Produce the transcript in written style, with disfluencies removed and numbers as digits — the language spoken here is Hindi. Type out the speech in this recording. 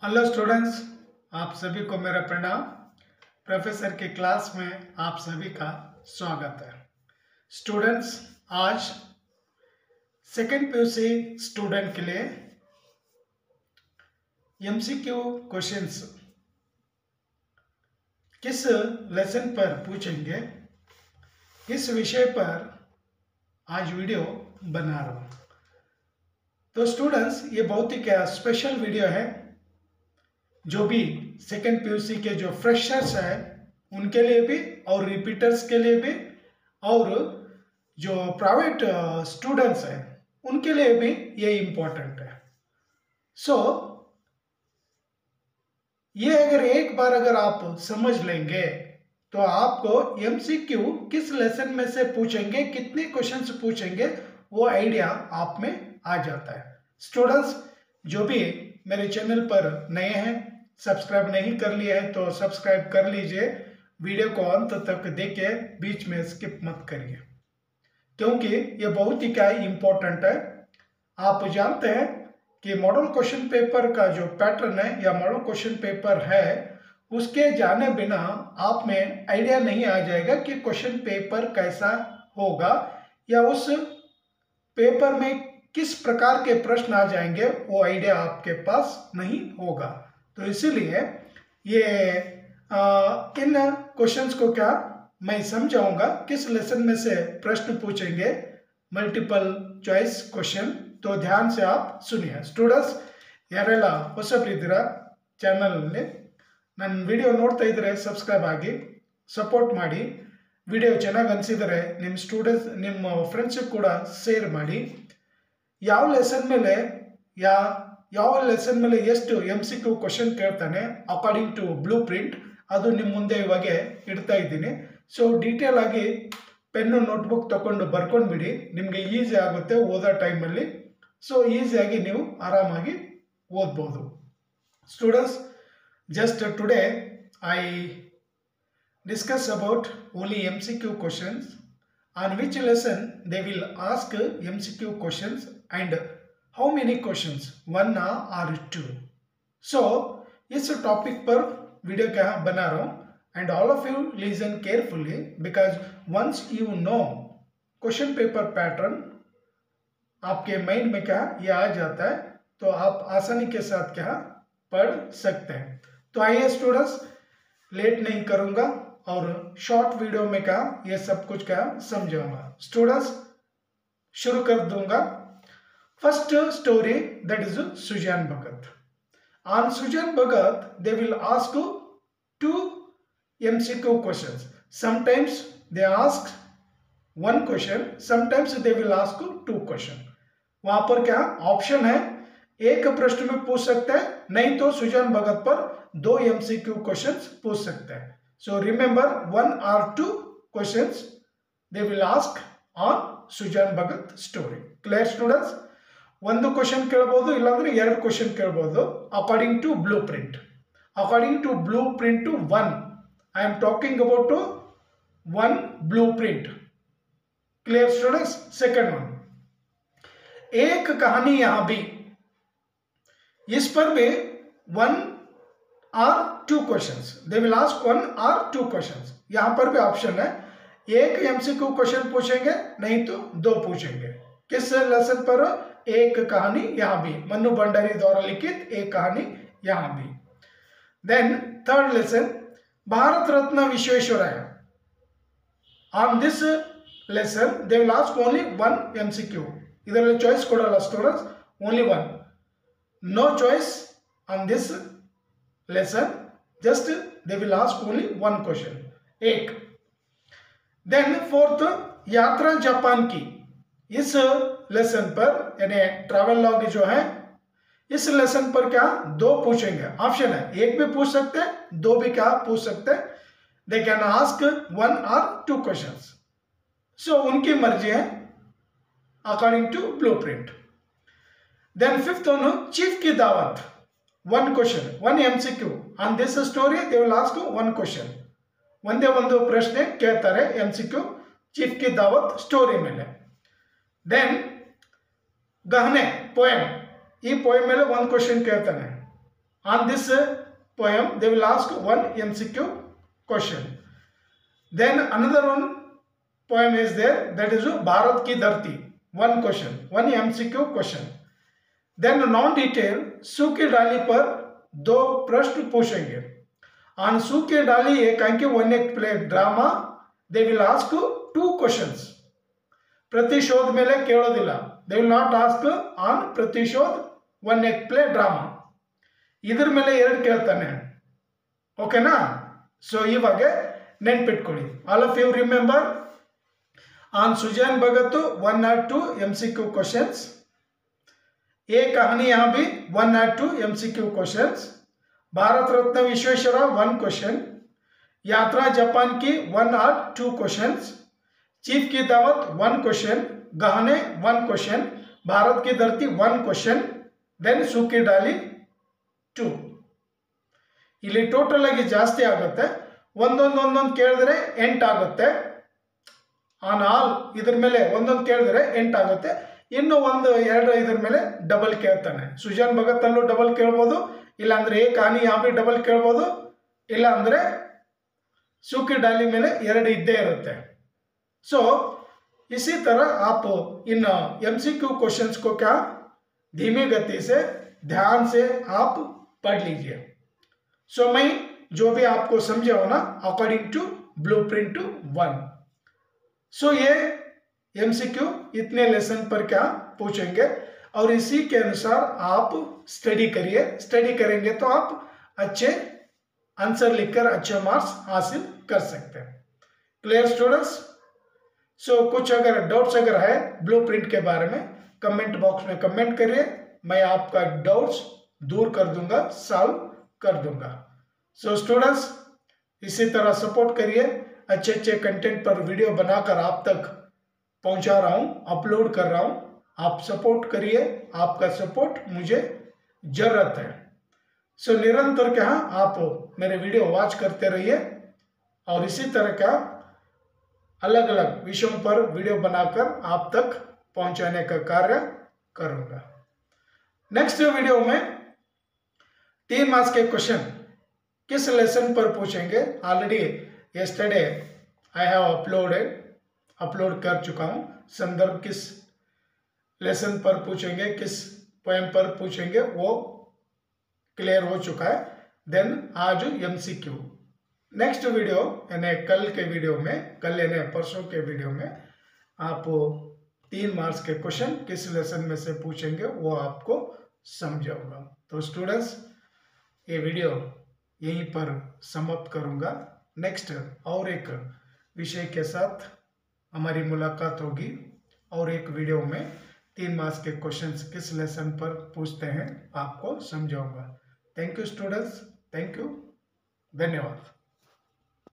हेलो स्टूडेंट्स, आप सभी को मेरा प्रणाम। प्रोफेसर के क्लास में आप सभी का स्वागत है। स्टूडेंट्स, आज सेकेंड पीयूसी स्टूडेंट के लिए एमसीक्यू क्वेश्चंस किस लेसन पर पूछेंगे, इस विषय पर आज वीडियो बना रहा हूँ। तो स्टूडेंट्स, ये बहुत ही क्या स्पेशल वीडियो है। जो भी सेकेंड पीयूसी के जो फ्रेशर्स हैं उनके लिए भी और रिपीटर्स के लिए भी और जो प्राइवेट स्टूडेंट्स हैं उनके लिए भी ये इम्पोर्टेंट है। सो ये अगर आप समझ लेंगे तो आपको एमसीक्यू किस लेसन में से पूछेंगे, कितने क्वेश्चंस पूछेंगे, वो आइडिया आप में आ जाता है। स्टूडेंट्स, जो भी मेरे चैनल पर नए हैं, सब्सक्राइब नहीं कर लिए हैं तो सब्सक्राइब कर लीजिए। वीडियो को अंत तक देखे, बीच में स्किप मत करिए, क्योंकि ये बहुत ही क्या इम्पोर्टेंट है। आप जानते हैं कि मॉडल क्वेश्चन पेपर का जो पैटर्न है या मॉडल क्वेश्चन पेपर है, उसके जाने बिना आप में आइडिया नहीं आ जाएगा कि क्वेश्चन पेपर कैसा होगा या उस पेपर में किस प्रकार के प्रश्न आ जाएंगे, वो आइडिया आपके पास नहीं होगा। तो इसीलिए ये इन क्वेश्चंस को क्या मैं समझाऊंगा, किस लेसन में से प्रश्न पूछेंगे, मल्टीपल चॉइस क्वेश्चन। तो ध्यान से आप सुनिए। स्टूडेंट्स, ಯಾರೆಲ್ಲ ಹೊಸಬ್ರಿದ್ದೀರಾ ಚಾನಲಲ್ಲಿ ನನ್ನ ವಿಡಿಯೋ ನೋಡ್ತಾ ಇದ್ದರೆ ಸಬ್ಸ್ಕ್ರೈಬ್ ಆಗಿ ಸಪೋರ್ಟ್ ಮಾಡಿ. ವಿಡಿಯೋ ಚೆನ್ನಾಗಿ ಅನಿಸಿದರೆ ನಿಮ್ಮ ಫ್ರೆಂಡ್ಸಿಗೆ ಕೂಡ ಶೇರ್ ಮಾಡಿ. ಯಾವ ಲೆಸನ್ ಮೇಲೆ ಎಷ್ಟು MCQ ಕ್ವಶನ್ ಕೇಳ್ತಾನೆ ಅಕಾರ್ಡಿಂಗ್ ಟು ಬ್ಲೂ ಪ್ರಿಂಟ್, ಅದು ನಿಮ್ಮ ಮುಂದೆ ಇವಾಗ ಇಡ್ತಾ ಇದ್ದೀನಿ. ಸೊ ಡೀಟೇಲ್ ಆಗಿ ಪೆನ್ನು ನೋಟ್ಬುಕ್ ತಗೊಂಡು ಬರ್ಕೊಂಡ್ಬಿಡಿ, ನಿಮಗೆ ಈಸಿ ಆಗುತ್ತೆ ಓದೋ ಟೈಮಲ್ಲಿ. ಸೊ ಈಸಿಯಾಗಿ ನೀವು ಆರಾಮಾಗಿ ಓದ್ಬೋದು. Students, just today I discuss about only MCQ questions, on which lesson they will ask MCQ questions and how many questions, 1 or 2. So इस टॉपिक पर वीडियो क्या बना रहा हूँ and all of you listen carefully, because once you know question paper pattern आपके माइंड में क्या ये आ जाता है, तो आप आसानी के साथ क्या पढ़ सकते हैं. तो आइए स्टूडेंट्स, लेट नहीं करूंगा और शॉर्ट वीडियो में क्या ये सब कुछ क्या समझाऊंगा. स्टूडेंट्स, शुरू कर दूंगा. First story, that is Sujan Bhagat. On Sujan Bhagat they will ask 2 MCQ questions. Sometimes they ask 1 question, sometimes they will ask 2 question. वहां पर क्या ऑप्शन है, एक प्रश्न में पूछ सकते हैं, नहीं तो सुजान भगत पर 2 MCQ क्वेश्चंस पूछ सकते हैं. So remember, 1 or 2 questions they will ask on Sujan Bhagat story. Clear students? ಒಂದು ಕ್ವೆಶ್ಚನ್ ಕೇಳಬಹುದು, ಇಲ್ಲಾಂದ್ರೆ 2 ಕ್ವೆಶ್ಚನ್ ಕೇಳಬಹುದು according to blueprint. According to blueprint 1, I am talking about 1 blueprint. Clear students? Second one, एक कहानी यहां भी, इस पर भी 1 or 2 questions, they will ask 1 or 2 questions. यहां पर भी ऑप्शन है, एक MCQ क्वेश्चन पूछेंगे, नहीं तो 2 पूछेंगे. किस लेसन पर? एक कहानी यहां भी, मन्नू भंडारी द्वारा लिखित एक कहानी यहां भी. Then third lesson, Bharat Ratna Visvesvaraya. On this lesson they will ask only 1 MCQ. ಇದರಲ್ಲಿ ಚಾಯ್ಸ್ ಕೊಡಲ್ಲ students, only 1. No choice on this lesson, just they will ask only 1 question. एक. Then fourth, यात्रा जापान की. इस लेसन पर यानी ट्रैवल लॉग जो है, इस लेसन पर क्या 2 पूछेंगे. ऑप्शन है, एक भी पूछ सकते हैं, 2 भी क्या पूछ सकते हैं. They can ask 1 or 2 questions. So उनकी मर्जी है according to blueprint. Then fifth one, chief की दावत, 1 question, 1 MCQ. On this story they will ask 1 question. ಒಂದೇ ಒಂದು ಪ್ರಶ್ನೆ ಕೇಳ್ತಾರೆ MCQ चीफ की दावत स्टोरी ಮೇಲೆ. देन गहने पोएम, ಈ पोएम ಮೇಲೆ 1 क्वेश्चन ಕೇಳ್ತಾನೆ. On this poem, they will ask one MCQ question. Then another one poem is there, that is Bharat Ki Dharti. One question, one MCQ question. Then non detail सूखी डाली पर दो प्रश्न पूछेंगे. On सूखी डाली एकांकी one act play drama, they will ask two questions. ಪ್ರತಿಶೋಧ ಮೇಲೆ ಕೇಳೋದಿಲ್ಲ. They will not ask on ಪ್ರತಿಶೋಧ one act play drama. ಇದ್ರ ಮೇಲೆ ಎರಡು ಕೇಳ್ತಾನೆ. ಓಕೆನಾ? ಸೊ ಇವಾಗ ನೆನ್ಪಿಟ್ಕೊಳ್ಳಿ. All of you remember on Sujan Bhagat 1 or 2 MCQ questions. ये कहानी यहाँ भी 1 or 2 MCQ questions. Bharat Ratna Vishweshwara 1 question. यात्रा जापान की 1 or 2 questions. चीफ की दावत 1 क्वेश्चन. गहने 1 क्वेश्चन. भारत की धरती 1 क्वेश्चन. देन सूखी डाली 2. ಇಲ್ಲಿ ಟೋಟಲ್ ಆಗಿ ಜಾಸ್ತಿ ಆಗುತ್ತೆ. ಒಂದೊಂದು ಕೇಳಿದ್ರೆ 8 ಆಗುತ್ತೆ. ಆನ್ ಆಲ್ ಇದ್ರ ಮೇಲೆ ಒಂದೊಂದು ಕೇಳಿದ್ರೆ 8 ಆಗುತ್ತೆ. ಇನ್ನು ಒಂದು ಎರಡು ಇದ್ರ ಮೇಲೆ ಡಬಲ್ ಕೇಳ್ತಾನೆ. ಸುಜಾನ್ ಭಗತ್ ಅಲ್ಲೂ ಡಬಲ್ ಕೇಳ್ಬೋದು, ಇಲ್ಲ ಅಂದ್ರೆ ಏ ಕಹಾನಿ ಯಾ ಭಿ ಡಬಲ್ ಕೇಳ್ಬೋದು, ಇಲ್ಲ ಅಂದ್ರೆ सूखी डाली ಮೇಲೆ ಎರಡು ಇದ್ದೇ ಇರುತ್ತೆ. सो इसी तरह आप इन MCQ क्वेश्चंस को क्या धीमी गति से ध्यान से आप पढ़ लीजिए. सो मैं जो भी आपको समझाऊं ना अकॉर्डिंग टू ब्लूप्रिंट 1. सो ये MCQ इतने लेसन पर क्या पूछेंगे और इसी के अनुसार आप स्टडी करिए. स्टडी करेंगे तो आप अच्छे आंसर लिखकर अच्छे मार्क्स हासिल कर सकते हैं. Clear students? सो कुछ अगर डाउट्स अगर है ब्लूप्रिंट के बारे में कमेंट बॉक्स में कमेंट करिए. मैं आपका डाउट्स दूर कर दूंगा, सॉल्व कर दूंगा. सो स्टूडेंट्स इसी तरह सपोर्ट करिए. अच्छे अच्छे कंटेंट पर वीडियो बनाकर आप तक पहुंचा रहा हूं, अपलोड कर रहा हूं. आप सपोर्ट करिए, आपका सपोर्ट मुझे जरूरत है. सो निरंतर क्या आप मेरे वीडियो वॉच करते रहिए और इसी तरह का अलग अलग विषयों पर वीडियो बनाकर आप तक पहुंचाने का कार्य करूंगा. नेक्स्ट वीडियो में 3 मार्क्स के क्वेश्चन किस लेसन पर पूछेंगे. Already yesterday I have upload कर चुका हूं. संदर्भ किस लेसन पर पूछेंगे, किस पोएम पर पूछेंगे वो क्लियर हो चुका है. देन आज MCQ. नेक्स्ट वीडियो यानी कल के वीडियो में, कल यानी परसों के वीडियो में आप 3 मार्क्स के क्वेश्चन किस लेसन में से पूछेंगे वो आपको समझाऊंगा. तो स्टूडेंट्स ये वीडियो यहीं पर समाप्त करूंगा. नेक्स्ट और एक विषय के साथ हमारी मुलाकात होगी और एक वीडियो में 3 मार्क्स के क्वेश्चंस किस लेसन पर पूछते हैं आपको समझाऊंगा. Thank you students, thank you, धन्यवाद.